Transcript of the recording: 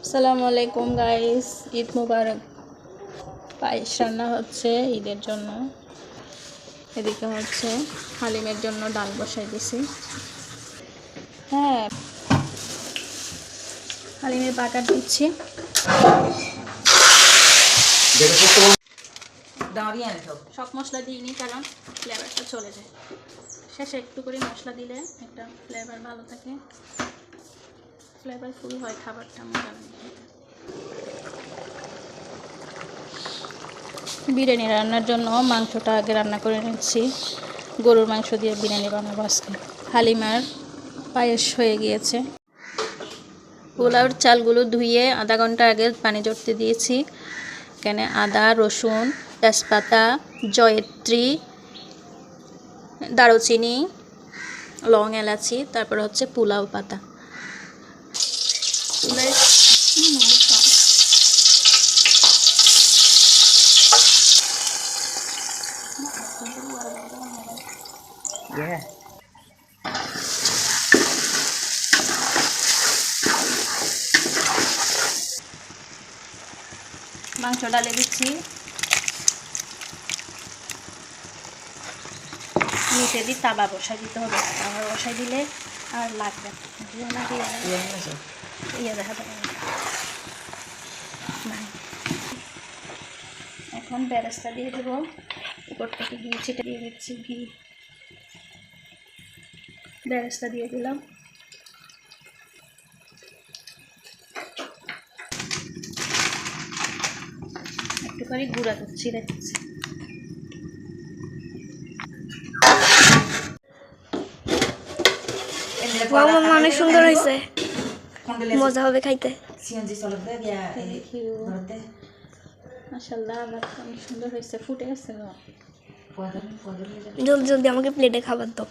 আসসালামু আলাইকুম গাইস, ঈদ মুবারক। পায়েস রান্না হচ্ছে ঈদের জন্য। এদিকে হচ্ছে হালিমের জন্য ডাল বসাই দিছি। হ্যাঁ, হালিমের বাটার দিচ্ছি। সব মশলা দিইনি কারণ ফ্লেভারটা চলে যায়। শেষে একটু করে মশলা দিলে একটা ফ্লেভার ভালো থাকে, ফ্লেভারফুল হয় খাবারটা, মজা লাগে। বিরিয়ানি রান্নার জন্য মাংসটা আগে রান্না করে নিচ্ছি। গরুর মাংস দিয়ে বিরিয়ানি বানাবো আজকে। হালিমার পায়েস হয়ে গিয়েছে। পোলাওর চালগুলো ধুয়ে আধা ঘন্টা আগে পানি ঝরতে দিয়েছি। এখানে আদা, রসুন, তেজপাতা, জয়ত্রী, দারুচিনি, লং, এলাচি, তারপর হচ্ছে পোলাও পাতা। মাংস ডালে দিচ্ছি। নিচে দিয়ে তাবা বসাই দিতে হবে। তাবা বসাই দিলে আর লাগবে এখন বেরেস্তা দিয়ে দেবো। উপর থেকে ঘি ছিটে দিয়ে দিচ্ছি। ঘি বেরেস্তা দিয়ে দিলাম। একটু করে গুঁড়া দুধ ছিঁড়ে দিচ্ছি। অনেক সুন্দর হয়েছে, মজা হবে খাইতে। মাশাআল্লাহ, অনেক সুন্দর হয়েছে, ফুটে গেছে। জলদি জলদি আমাকে প্লেটে খাবার দাও।